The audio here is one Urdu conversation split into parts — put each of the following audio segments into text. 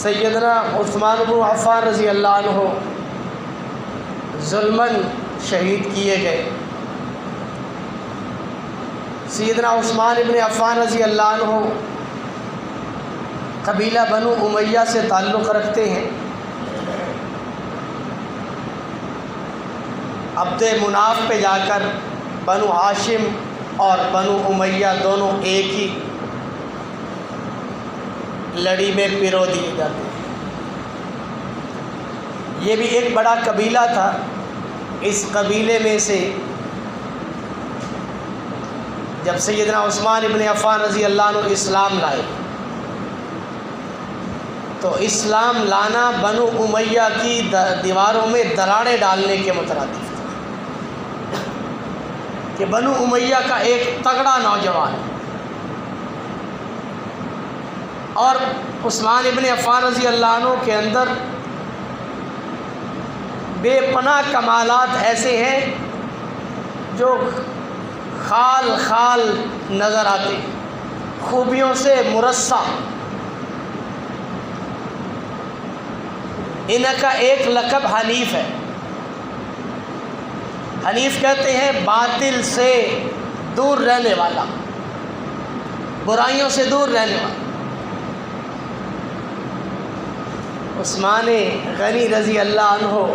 سیدنا عثمان بن عفان رضی اللہ عنہ ظلماً شہید کیے گئے۔ سیدنا عثمان بن عفان رضی اللہ عنہ قبیلہ بنو امیہ سے تعلق رکھتے ہیں۔ عبد مناف پہ جا کر بنو ہاشم اور بنو امیہ دونوں ایک ہی لڑی میں پیرو دیے جاتے ہیں۔ یہ بھی ایک بڑا قبیلہ تھا۔ اس قبیلے میں سے جب سیدنا عثمان ابن عفان رضی اللہ عنہ اسلام لائے تو اسلام لانا بنو امیہ کی دیواروں میں دراڑیں ڈالنے کے مترادف تھا کہ بنو امیہ کا ایک تگڑا نوجوان اور عثمان ابن عفان رضی اللہ عنہ کے اندر بے پناہ کمالات ایسے ہیں جو خال خال نظر آتے، خوبیوں سے مرصع۔ ان کا ایک لقب حنیف ہے۔ حنیف کہتے ہیں باطل سے دور رہنے والا، برائیوں سے دور رہنے والا۔ عثمان غنی رضی اللہ عنہ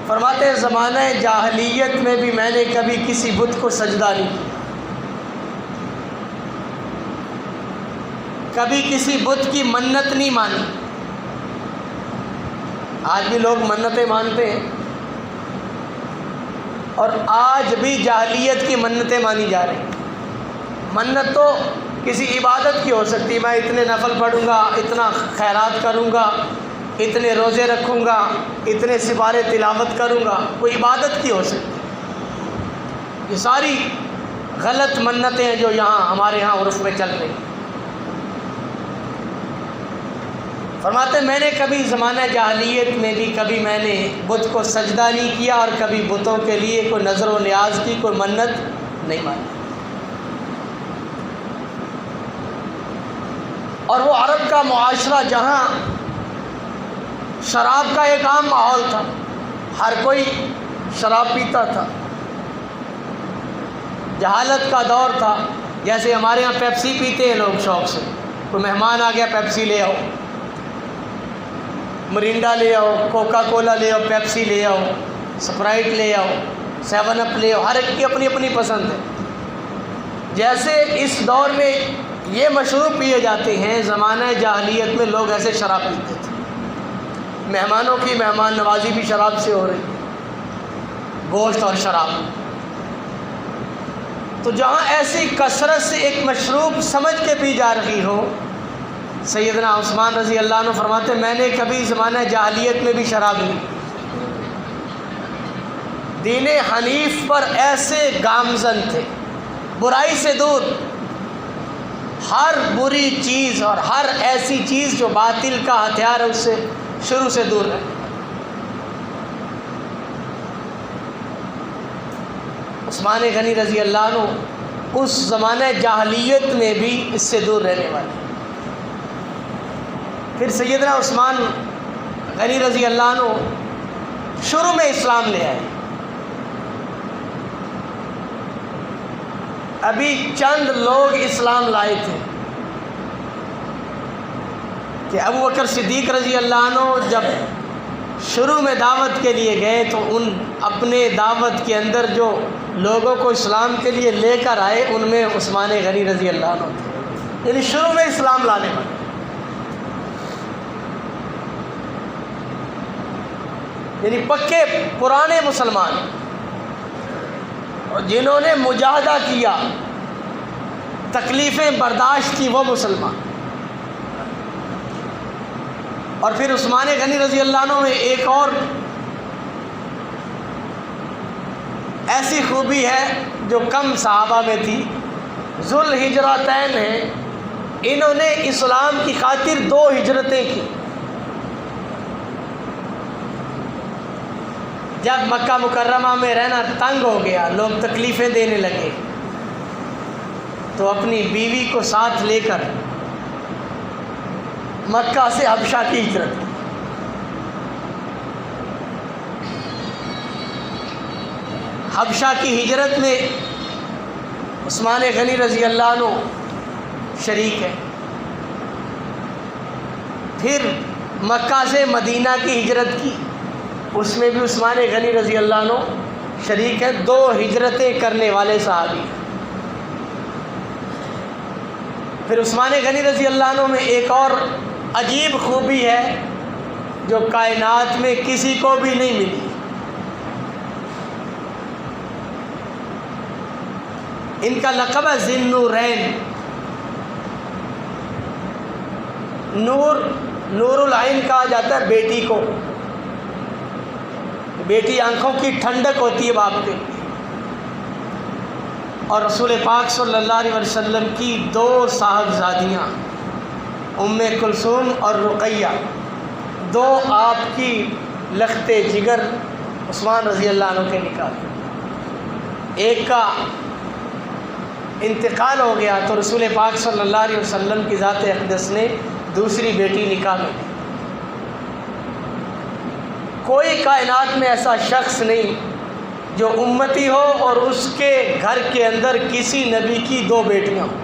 فرماتے ہیں زمانہ جاہلیت میں بھی میں نے کبھی کسی بت کو سجدہ نہیں کیا، کبھی کسی بت کی منت نہیں مانی۔ آج بھی لوگ منتیں مانتے ہیں اور آج بھی جاہلیت کی منتیں مانی جا رہی ہیں۔ منت تو کسی عبادت کی ہو سکتی، میں اتنے نفل پڑھوں گا، اتنا خیرات کروں گا، اتنے روزے رکھوں گا، اتنے سپارے تلاوت کروں گا، کوئی عبادت کی ہو سکتی۔ یہ ساری غلط منتیں ہیں جو یہاں ہمارے یہاں عرف میں چل رہی ہیں۔ فرماتے میں نے کبھی زمانہ جاہلیت میں بھی کبھی میں نے بت کو سجدہ نہیں کیا اور کبھی بتوں کے لیے کوئی نظر و نیاز کی کوئی منت نہیں مانی۔ اور وہ عرب کا معاشرہ جہاں شراب کا ایک عام ماحول تھا، ہر کوئی شراب پیتا تھا، جہالت کا دور تھا۔ جیسے ہمارے یہاں پیپسی پیتے ہیں لوگ شوق سے، کوئی مہمان آ گیا پیپسی لے آؤ، مرینڈا لے آؤ، کوکا کولا لے آؤ، پیپسی لے آؤ، سپرائٹ لے آؤ، 7 اپ لے آؤ، ہر ایک کی اپنی اپنی پسند ہے۔ جیسے اس دور میں یہ مشروب پیے جاتے ہیں، زمانہ جاہلیت میں لوگ ایسے شراب پیتے تھے۔ مہمانوں کی مہمان نوازی بھی شراب سے ہو رہی، گوشت اور شراب۔ تو جہاں ایسی کثرت سے ایک مشروب سمجھ کے پی جا رہی ہو، سیدنا عثمان رضی اللہ عنہ فرماتے میں نے کبھی زمانہ جاہلیت میں بھی شراب نہیں۔ دین حنیف پر ایسے گامزن تھے، برائی سے دور، ہر بری چیز اور ہر ایسی چیز جو باطل کا ہتھیار ہے اس سے شروع سے دور رہے۔ عثمان غنی رضی اللہ عنہ اس زمانہ جاہلیت میں بھی اس سے دور رہنے والے۔ پھر سیدنا عثمان غنی رضی اللہ عنہ شروع میں اسلام لے آئے۔ ابھی چند لوگ اسلام لائے تھے کہ ابو بکر صدیق رضی اللہ عنہ جب شروع میں دعوت کے لیے گئے تو ان اپنے دعوت کے اندر جو لوگوں کو اسلام کے لیے لے کر آئے ان میں عثمان غنی رضی اللہ عنہ تھے، یعنی شروع میں اسلام لانے والے۔ یعنی پکے پرانے مسلمان اور جنہوں نے مجاہدہ کیا، تکلیفیں برداشت کی، وہ مسلمان۔ اور پھر عثمان غنی رضی اللہ عنہ میں ایک اور ایسی خوبی ہے جو کم صحابہ میں تھی، ذو الہجرتین ہیں، انہوں نے اسلام کی خاطر 2 ہجرتیں کی۔ جب مکہ مکرمہ میں رہنا تنگ ہو گیا، لوگ تکلیفیں دینے لگے، تو اپنی بیوی کو ساتھ لے کر مکہ سے حبشہ کی ہجرت کی۔ حبشہ کی ہجرت میں عثمان غنی رضی اللہ عنہ شریک ہے۔ پھر مکہ سے مدینہ کی ہجرت کی، اس میں بھی عثمان غنی رضی اللہ عنہ شریک ہے۔ 2 ہجرتیں کرنے والے صحابی ہیں۔ پھر عثمان غنی رضی اللہ عنہ میں ایک اور عجیب خوبی ہے جو کائنات میں کسی کو بھی نہیں ملی۔ ان کا لقب ہے ذی النورین۔ نور العین کہا جاتا ہے بیٹی کو، بیٹی آنکھوں کی ٹھنڈک ہوتی ہے باپ کے لیے۔ اور رسول پاک صلی اللہ علیہ وسلم کی 2 صاحبزادیاں ام کلثوم اور رقیہ، 2 آپ کی لخت جگر عثمان رضی اللہ عنہ کے نکاح۔ ایک کا انتقال ہو گیا تو رسول پاک صلی اللہ علیہ وسلم کی ذات اقدس نے دوسری بیٹی نکاح میں دی۔ کوئی کائنات میں ایسا شخص نہیں جو امتی ہو اور اس کے گھر کے اندر کسی نبی کی 2 بیٹیاں ہوں۔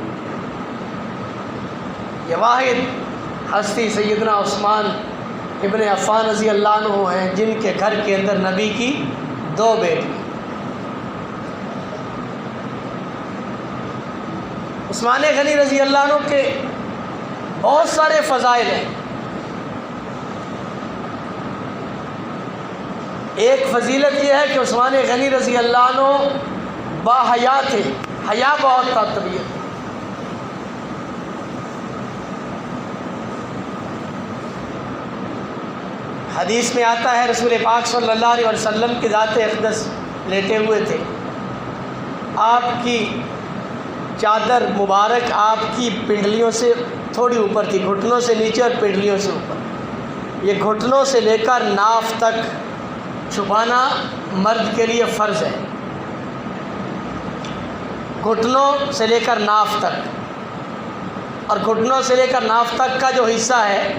یہ واحد ہستی سیدنا عثمان ابن عفان رضی اللہ عنہ ہیں جن کے گھر کے اندر نبی کی 2 بیٹیاں۔ عثمان غنی رضی اللہ عنہ کے بہت سارے فضائل ہیں۔ ایک فضیلت یہ ہے کہ عثمان غنی رضی اللہ عنہ با حیا تھے، حیا بہت تھا طبیعت۔ حدیث میں آتا ہے رسول پاک صلی اللہ علیہ وسلم کی ذات اقدس لیٹے ہوئے تھے، آپ کی چادر مبارک آپ کی پنڈلیوں سے تھوڑی اوپر تھی، گھٹنوں سے نیچے اور پنڈلیوں سے اوپر۔ یہ گھٹنوں سے لے کر ناف تک چھپانا مرد کے لیے فرض ہے، گھٹنوں سے لے کر ناف تک، اور گھٹنوں سے لے کر ناف تک کا جو حصہ ہے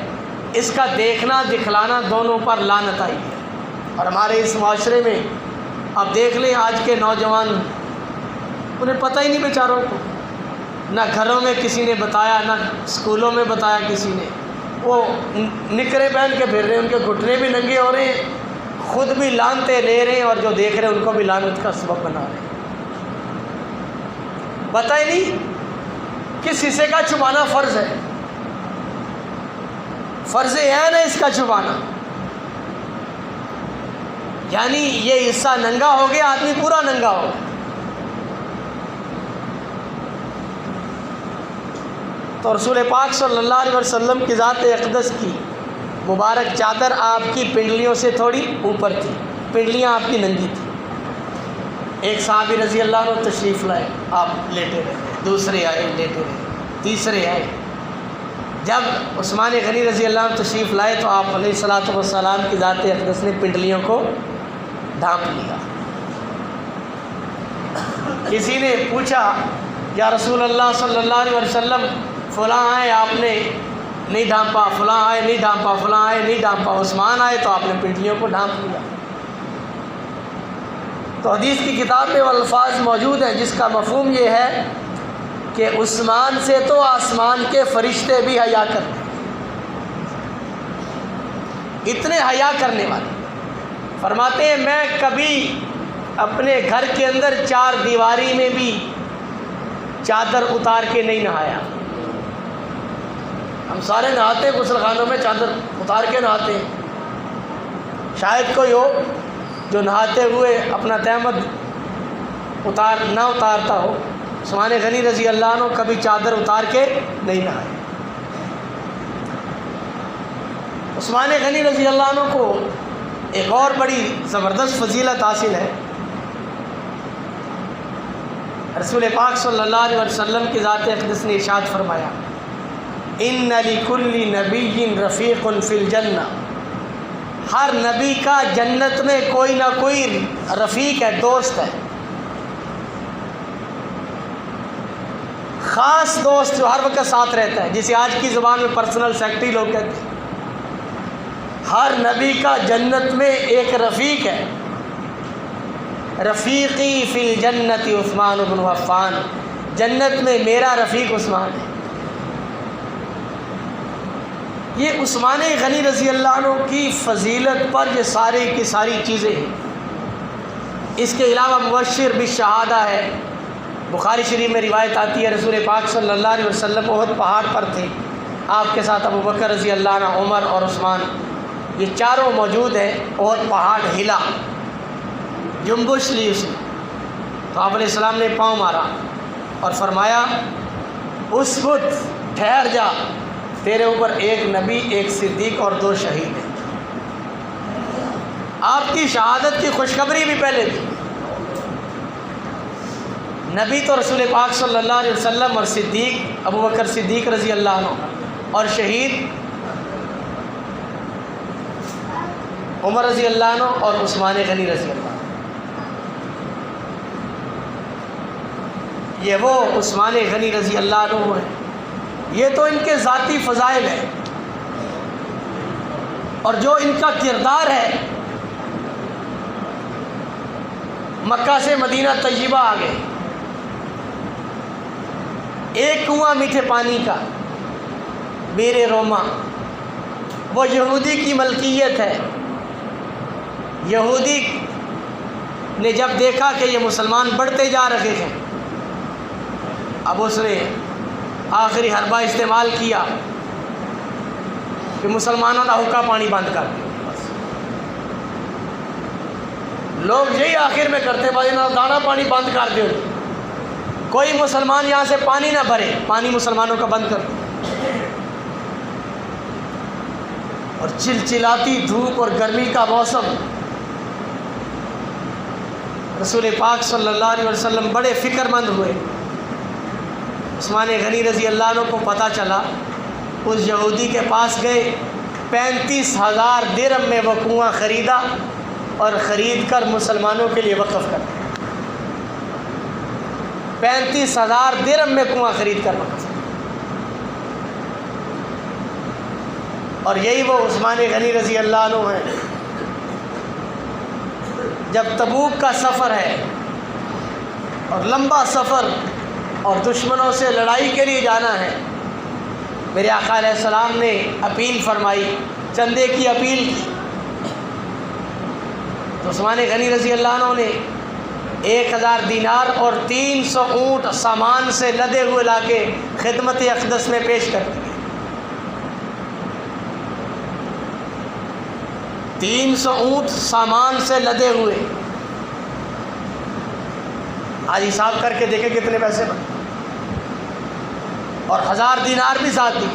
اس کا دیکھنا دکھلانا دونوں پر لعنت آئی ہے۔ اور ہمارے اس معاشرے میں آپ دیکھ لیں آج کے نوجوان، انہیں پتہ ہی نہیں بیچاروں کو، نہ گھروں میں کسی نے بتایا نہ اسکولوں میں بتایا کسی نے، وہ نکرے پہن کے پھر رہے ہیں، ان کے گھٹنے بھی ننگے ہو رہے ہیں، خود بھی لعنتیں لے رہے ہیں اور جو دیکھ رہے ہیں ان کو بھی لعنت کا سبب بنا رہے ہیں۔ پتہ ہی نہیں کس حصے کا چھپانا فرض ہے، فرض عین ہے اس کا چھپانا، یعنی یہ حصہ ننگا ہو گیا، آدمی پورا ننگا ہو گیا۔ تو رسول پاک صلی اللہ علیہ وسلم کی ذات اقدس کی مبارک چادر آپ کی پنڈلیوں سے تھوڑی اوپر تھی، پنڈلیاں آپ کی ننگی تھیں۔ ایک صحابی رضی اللہ عنہ تشریف لائے، آپ لیٹے رہے، دوسرے آئے لیٹے رہے، تیسرے آئے۔ جب عثمان غنی رضی اللہ عنہ تشریف لائے تو آپ علیہ الصلوۃ والسلام کی ذات اقدس نے پنڈلیوں کو ڈھانپ لیا۔ کسی نے پوچھا یا رسول اللہ صلی اللہ علیہ وسلم فلاں آئے آپ نے نہیں ڈھانپا، فلاں آئے نہیں ڈھانپا، فلاں آئے نہیں ڈھانپا، عثمان آئے تو آپ نے پنڈلیوں کو ڈھانپ لیا۔ تو حدیث کی کتاب میں وہ الفاظ موجود ہیں جس کا مفہوم یہ ہے کہ عثمان سے تو آسمان کے فرشتے بھی حیا کرتے ہیں، اتنے حیا کرنے والے۔ فرماتے ہیں میں کبھی اپنے گھر کے اندر 4 دیواری میں بھی چادر اتار کے نہیں نہایا۔ ہم سارے نہاتے ہیں غسل خانوں میں، چادر اتار کے نہاتے ہیں، شاید کوئی ہو جو نہاتے ہوئے اپنا تہمت نہ اتارتا ہو۔ عثمان غنی رضی اللہ عنہ کبھی چادر اتار کے نہیں نہائے۔ عثمان غنی رضی اللہ عنہ کو ایک اور بڑی زبردست فضیلت حاصل ہے۔ رسول پاک صلی اللہ علیہ وسلم کی ذات اقدس نے ارشاد فرمایا ان لکل نبی رفیق فی الجنہ، ہر نبی کا جنت میں کوئی نہ کوئی رفیق ہے، دوست ہے۔ خاص دوست جو ہر وقت ساتھ رہتا ہے، جسے آج کی زبان میں پرسنل سیکرٹری لوگ کہتے ہیں۔ ہر نبی کا جنت میں ایک رفیق ہے، رفیقی فی الجنت عثمان بن عفان، جنت میں میرا رفیق عثمان ہے۔ یہ عثمان غنی رضی اللہ عنہ کی فضیلت پر یہ ساری کی ساری چیزیں ہیں۔ اس کے علاوہ مبشر بالشہادہ ہے۔ بخاری شریف میں روایت آتی ہے رسول پاک صلی اللہ علیہ وسلم احد پہاڑ پر تھے، آپ کے ساتھ ابو بکر رضی اللہ عنہ، عمر اور عثمان، یہ چاروں موجود ہیں۔ احد پہاڑ ہلا، جنبش لی اس نے، تو آپ علیہ السلام نے پاؤں مارا اور فرمایا اسکت، ٹھہر جا، تیرے اوپر ایک نبی، ایک صدیق اور 2 شہید ہیں۔ آپ کی شہادت کی خوشخبری بھی پہلے تھی۔ نبی تو رسول پاک صلی اللہ علیہ وسلم اور صدیق ابو بکر صدیق رضی اللہ عنہ، اور شہید عمر رضی اللہ عنہ اور عثمان غنی رضی اللہ عنہ۔ یہ وہ عثمان غنی رضی اللہ عنہ ہیں، یہ تو ان کے ذاتی فضائل ہیں، اور جو ان کا کردار ہے، مکہ سے مدینہ طیبہ آ گئے، ایک کنواں میٹھے پانی کا، بیر روما، وہ یہودی کی ملکیت ہے۔ یہودی نے جب دیکھا کہ یہ مسلمان بڑھتے جا رہے ہیں، اب اس نے آخری حربہ استعمال کیا کہ مسلمانوں کا حقہ پانی بند کر دیا۔ بس لوگ یہی آخر میں کرتے، بھائی نہ دانا پانی بند کر دو، کوئی مسلمان یہاں سے پانی نہ بھرے، پانی مسلمانوں کا بند کر دو۔ اور چلچلاتی دھوپ اور گرمی کا موسم، رسول پاک صلی اللہ علیہ وسلم بڑے فکر مند ہوئے۔ عثمان غنی رضی اللہ عنہ کو پتہ چلا، اس یہودی کے پاس گئے، 35,000 درہم میں وہ کنواں خریدا اور خرید کر مسلمانوں کے لیے وقف کر دیا۔ 35,000 درہم میں کنواں خرید کر وقف۔ اور یہی وہ عثمان غنی رضی اللہ عنہ ہیں۔ جب تبوک کا سفر ہے اور لمبا سفر اور دشمنوں سے لڑائی کے لیے جانا ہے، میرے آقا علیہ السلام نے اپیل فرمائی، چندے کی اپیل کی، تو عثمان غنی رضی اللہ عنہ نے 1000 دینار اور 300 اونٹ سامان سے لدے ہوئے لا کے خدمت اقدس میں پیش کر دیے۔ 300 اونٹ سامان سے لدے ہوئے، آج حساب کر کے دیکھیں کتنے پیسے بنے، اور 1000 دینار بھی ساتھ دی۔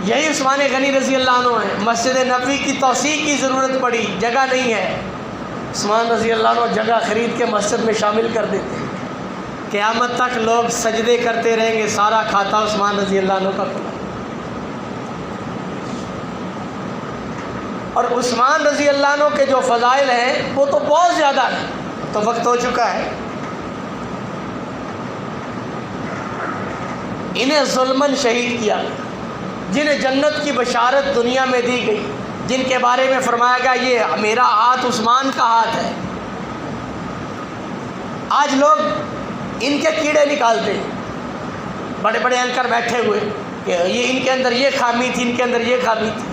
یہی عثمان غنی رضی اللہ عنہ ہیں۔ مسجد نبوی کی توسیع کی ضرورت پڑی، جگہ نہیں ہے، عثمان رضی اللہ عنہ جگہ خرید کے مسجد میں شامل کر دیتے ہیں۔ قیامت تک لوگ سجدے کرتے رہیں گے، سارا کھاتا عثمان رضی اللہ عنہ کا کھلا۔ اور عثمان رضی اللہ عنہ کے جو فضائل ہیں وہ تو بہت زیادہ ہیں، تو وقت ہو چکا ہے۔ انہیں ظلماً شہید کیا، جنہیں جنت کی بشارت دنیا میں دی گئی، جن کے بارے میں فرمایا گیا یہ میرا ہاتھ عثمان کا ہاتھ ہے۔ آج لوگ ان کے کیڑے نکالتے ہیں، بڑے بڑے اینکر بیٹھے ہوئے کہ یہ ان کے اندر یہ خامی تھی، ان کے اندر یہ خامی تھی۔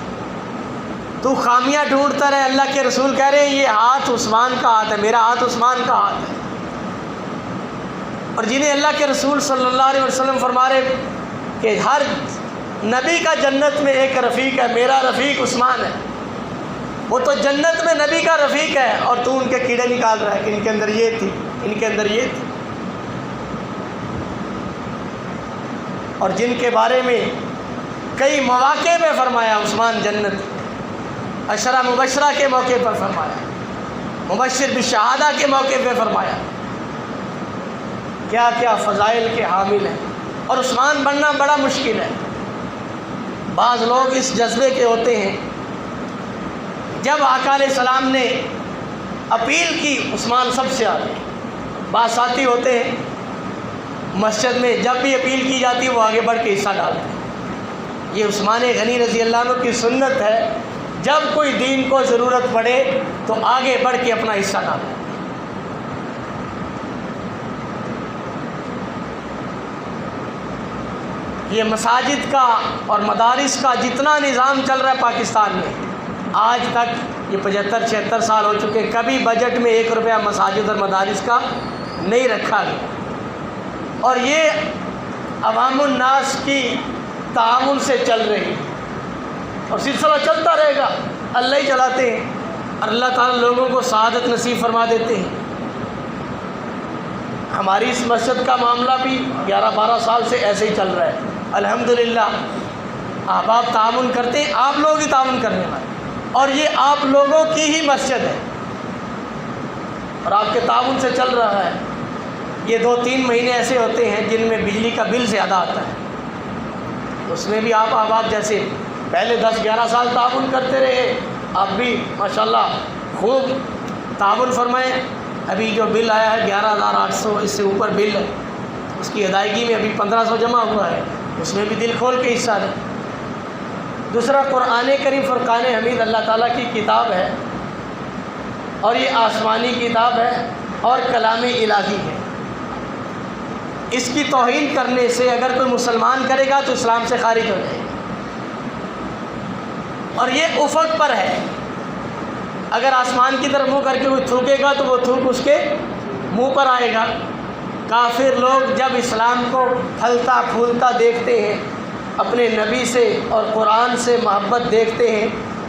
تو خامیاں ڈھونڈتا رہے، اللہ کے رسول کہہ رہے ہیں یہ ہاتھ عثمان کا ہاتھ ہے، میرا ہاتھ عثمان کا ہاتھ ہے۔ اور جنہیں اللہ کے رسول صلی اللہ علیہ وسلم فرما رہے کہ ہر نبی کا جنت میں ایک رفیق ہے، میرا رفیق عثمان ہے، وہ تو جنت میں نبی کا رفیق ہے، اور تو ان کے کیڑے نکال رہا ہے کہ ان کے اندر یہ تھی، ان کے اندر یہ تھی۔ اور جن کے بارے میں کئی مواقع پہ فرمایا عثمان جنت، عشرہ مبشرہ کے موقع پر فرمایا، مبشر بالشہادہ کے موقع پہ فرمایا، کیا کیا فضائل کے حامل ہیں۔ اور عثمان بننا بڑا مشکل ہے۔ بعض لوگ اس جذبے کے ہوتے ہیں، جب آقا علیہ السلام نے اپیل کی عثمان سب سے آگے، بعض ساتھی ہوتے ہیں مسجد میں جب بھی اپیل کی جاتی ہے وہ آگے بڑھ کے حصہ ڈالتے ہیں. یہ عثمان غنی رضی اللہ عنہ کی سنت ہے، جب کوئی دین کو ضرورت پڑے تو آگے بڑھ کے اپنا حصہ ڈالتے ہیں. یہ مساجد کا اور مدارس کا جتنا نظام چل رہا ہے پاکستان میں آج تک، یہ 75-76 سال ہو چکے، کبھی بجٹ میں 1 روپیہ مساجد اور مدارس کا نہیں رکھا گیا. اور یہ عوام الناس کی تعاون سے چل رہی اور سلسلہ چلتا رہے گا. اللہ ہی چلاتے ہیں اور اللہ تعالیٰ لوگوں کو سعادت نصیب فرما دیتے ہیں. ہماری اس مسجد کا معاملہ بھی 11-12 سال سے ایسے ہی چل رہا ہے الحمدللہ. احباب تعاون کرتے ہیں، آپ لوگ ہی تعاون کرنے والے، اور یہ آپ لوگوں کی ہی مسجد ہے اور آپ کے تعاون سے چل رہا ہے. یہ 2-3 مہینے ایسے ہوتے ہیں جن میں بجلی کا بل زیادہ آتا ہے، اس میں بھی آپ احباب جیسے پہلے 10-11 سال تعاون کرتے رہے، آپ بھی ماشاءاللہ خوب تعاون فرمائیں. ابھی جو بل آیا ہے 11,800، اس سے اوپر بل ہے، اس کی ادائیگی میں ابھی 1500 جمع ہوا ہے، اس میں بھی دل کھول کے حصہ دیں. دوسرا قرآن کریم فرقان حمید اللہ تعالیٰ کی کتاب ہے اور یہ آسمانی کتاب ہے اور کلام الہی ہے. اس کی توہین کرنے سے اگر کوئی مسلمان کرے گا تو اسلام سے خارج ہو جائے گا. اور یہ افق پر ہے، اگر آسمان کی طرف منہ کر کے کوئی تھوکے گا تو وہ تھوک اس کے منہ پر آئے گا. کافر لوگ جب اسلام کو پھلتا پھولتا دیکھتے ہیں، اپنے نبی سے اور قرآن سے محبت دیکھتے ہیں،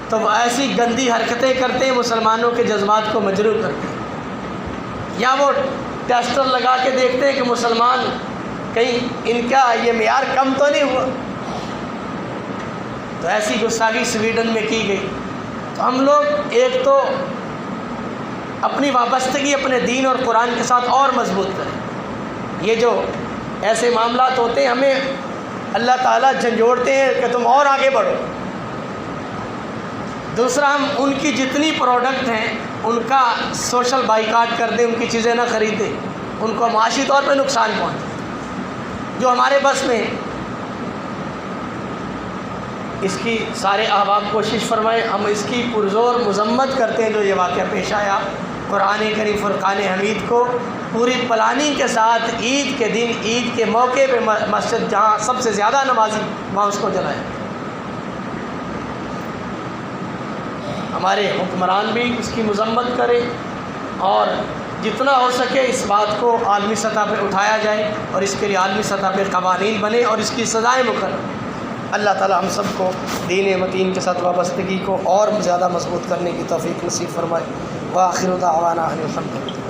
تو وہ ایسی گندی حرکتیں کرتے ہیں، مسلمانوں کے جذبات کو مجروح کرتے ہیں. یا وہ ٹیسٹر لگا کے دیکھتے ہیں کہ مسلمان کہیں ان کا یہ معیار کم تو نہیں ہوا. تو ایسی گستاخی سویڈن میں کی گئی. تو ہم لوگ ایک تو اپنی وابستگی اپنے دین اور قرآن کے ساتھ اور مضبوط کریں. یہ جو ایسے معاملات ہوتے ہیں ہمیں اللہ تعالیٰ جھنجھوڑتے ہیں کہ تم اور آگے بڑھو. دوسرا، ہم ان کی جتنی پروڈکٹ ہیں ان کا سوشل بائیکاٹ کر دیں، ان کی چیزیں نہ خریدیں، ان کو معاشی طور پہ نقصان پہنچے جو ہمارے بس میں. اس کی سارے احباب کوشش فرمائیں. ہم اس کی پرزور مذمت کرتے ہیں جو یہ واقعہ پیش آیا. قرآن کریم فرقان حمید کو پوری پلاننگ کے ساتھ عید کے دن، عید کے موقع پہ مسجد جہاں سب سے زیادہ نمازی وہاں اس کو جلائیں. ہمارے حکمران بھی اس کی مذمت کریں اور جتنا ہو سکے اس بات کو عالمی سطح پہ اٹھایا جائے اور اس کے لیے عالمی سطح پہ قوانین بنے اور اس کی سزائیں مقرر. اللہ تعالی ہم سب کو دین متین کے ساتھ وابستگی کو اور زیادہ مضبوط کرنے کی توفیق نصیب فرمائے. وآخر دعوانا ان الحمد للہ.